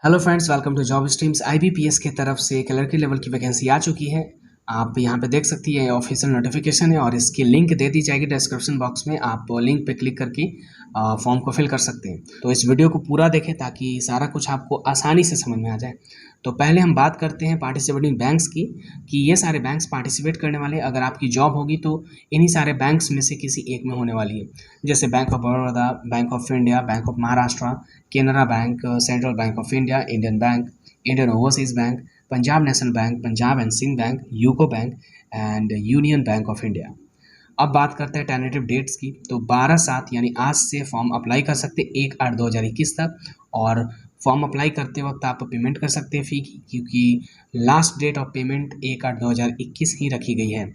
Hello friends, welcome to job streams. IBPS की तरफ से क्लर्की लेवल की वैकेंसी आ चुकी है। आप यहाँ पे देख सकती हैं, ऑफिशियल नोटिफिकेशन है और इसकी लिंक दे दी जाएगी डिस्क्रिप्शन बॉक्स में। आप लिंक पे क्लिक करके फॉर्म को फिल कर सकते हैं। तो इस वीडियो को पूरा देखें ताकि सारा कुछ आपको आसानी से समझ में आ जाए। तो पहले हम बात करते हैं पार्टिसिपेटिंग बैंक्स की, कि ये सारे बैंक्स पार्टिसिपेट करने वाले हैं। अगर आपकी जॉब होगी तो इन्हीं सारे बैंक्स में से किसी एक में होने वाली है, जैसे Bank of Baroda, Bank of India, Bank of Maharashtra, Canara Bank, Central Bank of India, Indian Bank, Indian Overseas Bank, Punjab National Bank, Punjab and Sind Bank, UCO Bank and Union Bank of India. अब बात करते हैं टेंटेटिव डेट्स की। तो 12/7 यानी आज से फॉर्म अप्लाई कर सकते हैं 1/8/2021 तक। और फॉर्म अप्लाई करते वक्त आप पेमेंट कर सकते हैं फ़ी की, क्योंकि लास्ट डेट ऑफ पेमेंट 1/8/2021 ही रखी गई है।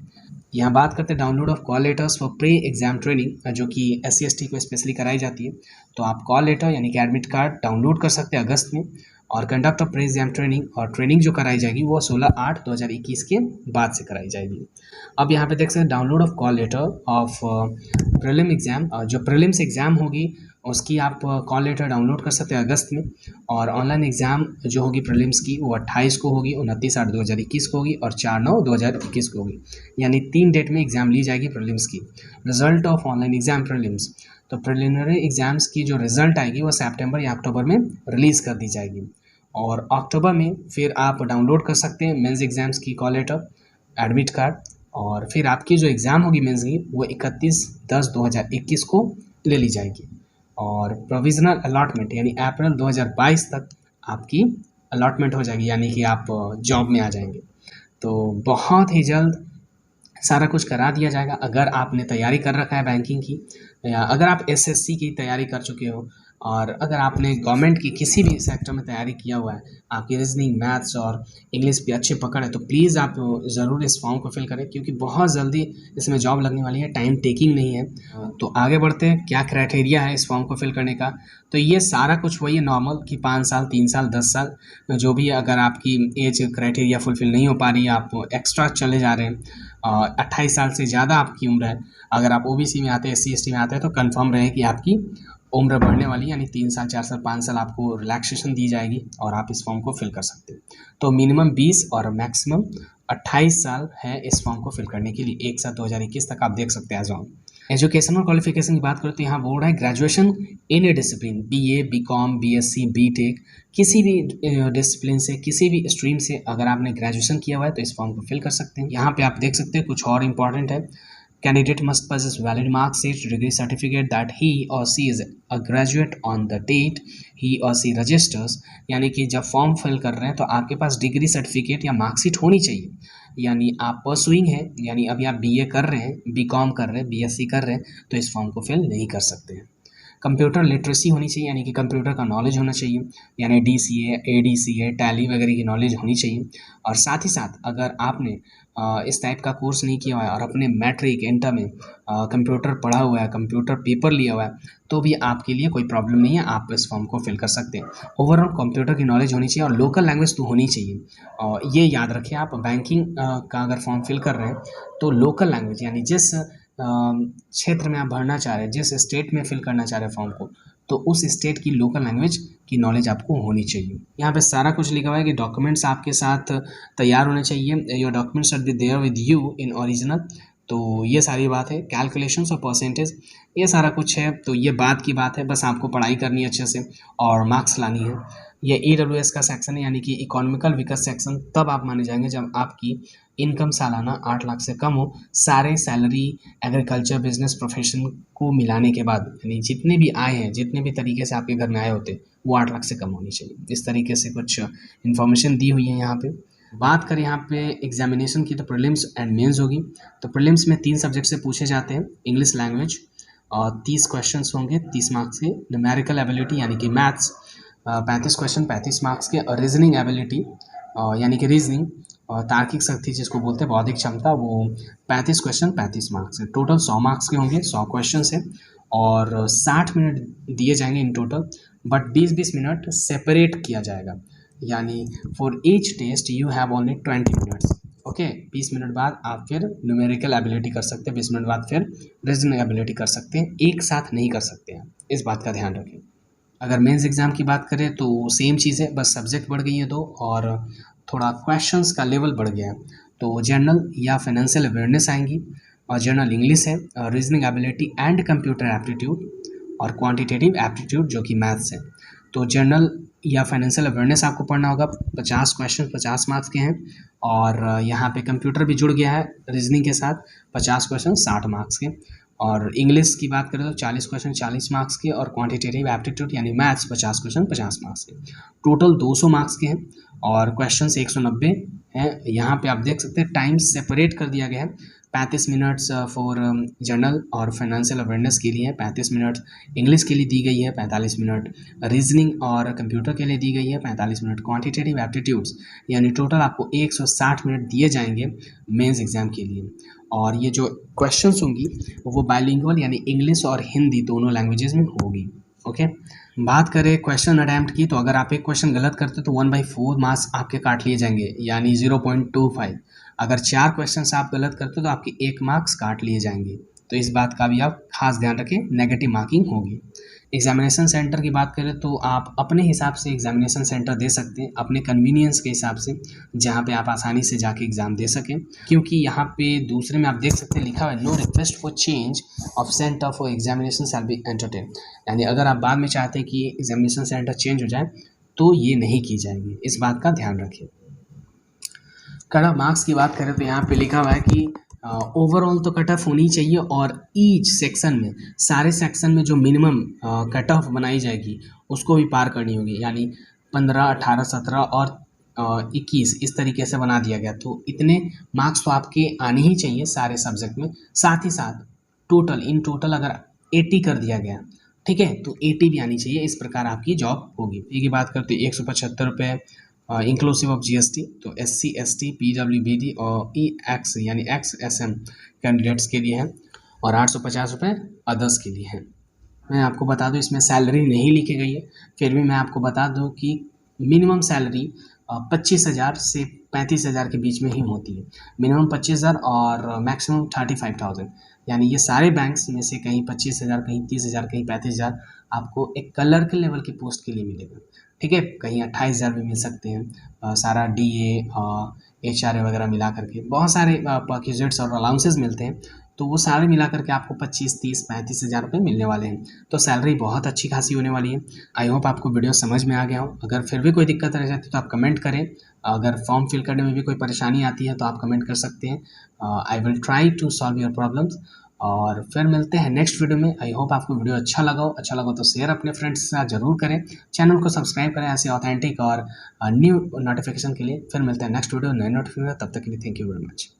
यहाँ बात करते हैं download of call letters for pre exam training, जो कि SC/ST को स्पेशली कराई जाती है। तो आप कॉल लेटर यानी कि एडमिट कार्ड डाउनलोड कर सकते हैं अगस्त में। और conduct of pre exam training, और ट्रेनिंग जो कराई जाएगी वो 16/8/2021 के बाद से कराई जाएगी। अब यहाँ पे देख सकते हैं download of call letter of prelim exam, जो प्रीलिम्स एग्जाम होगी उसकी आप कॉल लेटर डाउनलोड कर सकते हैं अगस्त में। और ऑनलाइन एग्ज़ाम जो होगी प्रीलिम्स की वो 28 को होगी, 29/8/2021 को होगी और 4/9/2021 को होगी। यानी 3 डेट में एग्ज़ाम ली जाएगी प्रीलिम्स की। Result of online exam prelims, तो प्रिलिमिनरी एग्ज़ाम्स की जो रिज़ल्ट आएगी वो सितंबर या अक्टूबर में रिलीज़ कर दी जाएगी। और अक्टूबर में फिर आप डाउनलोड कर सकते हैं मेंस एग्ज़ाम्स की कॉल लेटर, एडमिट कार्ड। और फिर आपकी जो एग्ज़ाम होगी मेंस की वो 31/10/2021 को ले ली जाएगी। और प्रोविज़नल अलॉटमेंट यानी अप्रैल 2022 तक आपकी अलॉटमेंट हो जाएगी, यानी कि आप जॉब में आ जाएंगे। तो बहुत ही जल्द सारा कुछ करा दिया जाएगा। अगर आपने तैयारी कर रखा है बैंकिंग की, या अगर आप SSC की तैयारी कर चुके हो, और अगर आपने गवर्नमेंट की किसी भी सेक्टर में तैयारी किया हुआ है, आपकी रीजनिंग, मैथ्स और इंग्लिश भी अच्छे पकड़ है, तो प्लीज़ आप ज़रूर इस फॉर्म को फिल करें, क्योंकि बहुत जल्दी इसमें जॉब लगने वाली है, टाइम टेकिंग नहीं है। तो आगे बढ़ते हैं, क्या क्राइटेरिया है इस फॉर्म को फिल करने का। तो ये सारा कुछ वही है नॉर्मल, कि 5 साल, 3 साल, 10 साल जो भी है। अगर आपकी एज क्राइटेरिया फुलफिल नहीं हो पा रही है, आप एक्स्ट्रा चले जा रहे हैं, 28 साल से ज़्यादा आपकी उम्र है, अगर आप OBC में आते हैं, SC/ST में आते हैं, तो कंफर्म रहे कि आपकी उम्र बढ़ने वाली है, यानी 3 साल, 4 साल, 5 साल आपको रिलैक्सेशन दी जाएगी और आप इस फॉर्म को फिल कर सकते हैं। तो मिनिमम 20 और मैक्सिमम 28 साल है इस फॉर्म को फिल करने के लिए। 1/7/2021 तक आप देख सकते हैं एज ऑन। एजुकेशन और क्वालिफिकेशन की बात करें तो यहाँ बोर्ड है graduation in A discipline, BA, BCom, BSc, BTech, किसी भी डिसिप्लिन से, किसी भी स्ट्रीम से अगर आपने ग्रेजुएशन किया हुआ है तो इस फॉर्म को फिल कर सकते हैं। यहाँ पे आप देख सकते हैं कुछ और इम्पॉर्टेंट है। Candidate must possess valid marksheet, degree certificate that he or she is a graduate on the date he or she registers। यानी कि जब फॉर्म फिल कर रहे हैं तो आपके पास डिग्री सर्टिफिकेट या मार्कशीट होनी चाहिए। यानी आप परसुइंग है, यानी अभी आप BA कर रहे हैं, BCom कर रहे हैं, BSc कर रहे हैं, तो इस फॉर्म को फिल नहीं कर सकते हैं। कंप्यूटर लिटरेसी होनी चाहिए, यानी कि कंप्यूटर का नॉलेज होना चाहिए, यानी DCA, ADCA, टैली वगैरह की नॉलेज होनी चाहिए। और साथ ही साथ अगर आपने इस टाइप का कोर्स नहीं किया हुआ है और अपने मैट्रिक, इंटर में कंप्यूटर पढ़ा हुआ है, कंप्यूटर पेपर लिया हुआ है, तो भी आपके लिए कोई प्रॉब्लम नहीं है, आप इस फॉर्म को फिल कर सकते हैं। ओवरऑल कंप्यूटर की नॉलेज होनी चाहिए और लोकल लैंग्वेज तो होनी चाहिए। और ये याद रखें, आप बैंकिंग का अगर फॉर्म फिल कर रहे हैं तो लोकल लैंग्वेज, यानी जिस क्षेत्र में आप भरना चाह रहे हैं, जिस स्टेट में फिल करना चाह रहे हैं फॉर्म को, तो उस स्टेट की लोकल लैंग्वेज की नॉलेज आपको होनी चाहिए। यहाँ पे सारा कुछ लिखा हुआ है कि डॉक्यूमेंट्स आपके साथ तैयार होने चाहिए, your documents should be there with you in original. तो ये सारी बात है। कैलकुलेशंस और परसेंटेज, ये सारा कुछ है। तो ये बात की बात है, बस आपको पढ़ाई करनी है अच्छे से और मार्क्स लानी है। ये EWS का सेक्शन है, यानी कि इकोनॉमिकल वीकर सेक्शन। तब आप माने जाएंगे जब आपकी इनकम सालाना 8 लाख से कम हो, सारे सैलरी, एग्रीकल्चर, बिजनेस, प्रोफेशन को मिलाने के बाद, यानी जितने भी आए हैं, जितने भी तरीके से आपके घर में आए होते, वो 8 लाख से कम होनी चाहिए। इस तरीके से कुछ इन्फॉर्मेशन दी हुई है यहाँ पे। बात करें यहाँ पे एग्जामिनेशन की, तो प्रीलिम्स एंड मेंस होगी। तो प्रीलिम्स में 3 सब्जेक्ट से पूछे जाते हैं, इंग्लिश लैंग्वेज, और 30 क्वेश्चंस होंगे 30 मार्क्स के। न्यूमेरिकल एबिलिटी यानी कि मैथ्स 35 क्वेश्चन 35 मार्क्स के। और रीजनिंग एबिलिटी यानी कि रीजनिंग और तार्किक शक्ति जिसको बोलते हैं, बौद्धिक क्षमता, वो 35 क्वेश्चन 35 मार्क्स है। टोटल 100 मार्क्स के होंगे, 100 क्वेश्चन है। और 60 मिनट दिए जाएंगे in total, but 20-20 minute separate किया जाएगा। यानी for each test you have only 20 minutes. Okay, 20 minute बाद आप फिर न्यूमेरिकल एबिलिटी कर सकते हैं, 20 मिनट बाद फिर रीजनिंग एबिलिटी कर सकते हैं, एक साथ नहीं कर सकते हैं, इस बात का ध्यान रखें। अगर मेंस एग्ज़ाम की बात करें तो सेम चीज़ है, बस सब्जेक्ट बढ़ गई है 2 और थोड़ा क्वेश्चंस का लेवल बढ़ गया है। तो जनरल या फाइनेंशियल अवेयरनेस आएंगी और जनरल इंग्लिश है, reasoning ability and computer aptitude और क्वांटिटेटिव एप्टीट्यूड जो कि मैथ्स है। तो जनरल या फाइनेंशियल अवेयरनेस आपको पढ़ना होगा, 50 क्वेश्चन 50 मार्क्स के हैं और यहाँ पे कंप्यूटर भी जुड़ गया है रीजनिंग के साथ, 50 क्वेश्चन 60 मार्क्स के। और इंग्लिश की बात करें तो 40 क्वेश्चन 40 मार्क्स के और क्वांटिटेटिव एप्टीट्यूड यानी मैथ्स 50 क्वेश्चन 50 मार्क्स के। टोटल 200 मार्क्स के हैं और क्वेश्चंस 190 हैं। यहाँ पे आप देख सकते हैं टाइम सेपरेट कर दिया गया है, 35 मिनट्स फॉर जनरल और फाइनेंशियल अवेयरनेस के लिए है, 35 मिनट इंग्लिश के लिए दी गई है, 45 मिनट रीजनिंग और कंप्यूटर के लिए दी गई है, 45 मिनट क्वांटिटेटिव एप्टीट्यूड्स, यानी टोटल आपको 160 मिनट दिए जाएंगे मेंस एग्ज़ाम के लिए। और ये जो क्वेश्चंस होंगी वो बाइलिंगुअल यानी इंग्लिश और हिंदी दोनों लैंग्वेजेस में होगी। ओके, बात करें क्वेश्चन अटैम्प्ट की, तो अगर आप एक क्वेश्चन गलत करते तो 1/4 मार्क्स आपके काट लिए जाएंगे यानी 0.25। अगर 4 क्वेश्चन आप गलत करते तो आपके 1 मार्क्स काट लिए जाएंगे, तो इस बात का भी आप खास ध्यान रखें, नेगेटिव मार्किंग होगी। एग्जामिनेशन सेंटर की बात करें तो आप अपने हिसाब से एग्जामिनेशन सेंटर दे सकते हैं, अपने कन्वीनियंस के हिसाब से, जहां पे आप आसानी से जाके एग्ज़ाम दे सकें। क्योंकि यहाँ पे दूसरे में आप देख सकते हैं लिखा हुआ है no request for change of centre for examination shall be entertain, यानी अगर आप बाद में चाहते हैं कि एग्जामिनेशन सेंटर चेंज हो जाए तो ये नहीं की जाएगी, इस बात का ध्यान रखिए। कट ऑफ मार्क्स की बात करें तो यहाँ पे लिखा हुआ है कि ओवरऑल तो कट ऑफ होनी चाहिए और ईच सेक्शन में, सारे सेक्शन में जो मिनिमम कट ऑफ बनाई जाएगी उसको भी पार करनी होगी, यानी 15, 18, 17 और 21 इस तरीके से बना दिया गया। तो इतने मार्क्स तो आपके आने ही चाहिए सारे सब्जेक्ट में। साथ ही साथ इन टोटल अगर 80 कर दिया गया, ठीक है, तो 80 भी आनी चाहिए, इस प्रकार आपकी जॉब होगी। फी की बात करते 175 रुपये इंक्लूसिव ऑफ जीएसटी, तो SC ST PWBD और EX यानी XSM कैंडिडेट्स के लिए है और 850 रुपये अदर्स के लिए है। मैं आपको बता दूं इसमें सैलरी नहीं लिखी गई है, फिर भी मैं आपको बता दूं कि मिनिमम सैलरी 25,000 से 35,000 के बीच में ही होती है। मिनिमम 25,000 और मैक्सिमम 35,000, यानी ये सारे बैंक्स में से कहीं 25,000, कहीं 30,000, कहीं 35,000 आपको एक क्लर्क लेवल की पोस्ट के लिए मिलेगा, ठीक है। कहीं 28,000 भी मिल सकते हैं, सारा DA HRA वगैरह मिला करके बहुत सारे पैकेजेट्स और अलाउंसेस मिलते हैं, तो वो सारे मिला करके आपको 25, 30, 35,000 रुपये मिलने वाले हैं। तो सैलरी बहुत अच्छी खासी होने वाली है। आई होप आपको वीडियो समझ में आ गया हो। अगर फिर भी कोई दिक्कत रह जाती है तो आप कमेंट करें, अगर फॉर्म फिल करने में भी कोई परेशानी आती है तो आप कमेंट कर सकते हैं। I will try to solve your problems और फिर मिलते हैं नेक्स्ट वीडियो में। आई होप आपको वीडियो अच्छा लगा तो शेयर अपने फ्रेंड्स के साथ ज़रूर करें, चैनल को सब्सक्राइब करें ऐसे ऑथेंटिक और न्यू नोटिफिकेशन के लिए। फिर मिलते हैं नेक्स्ट वीडियो नए नोटिफिकेशन, तब तक के लिए थैंक यू वेरी मच।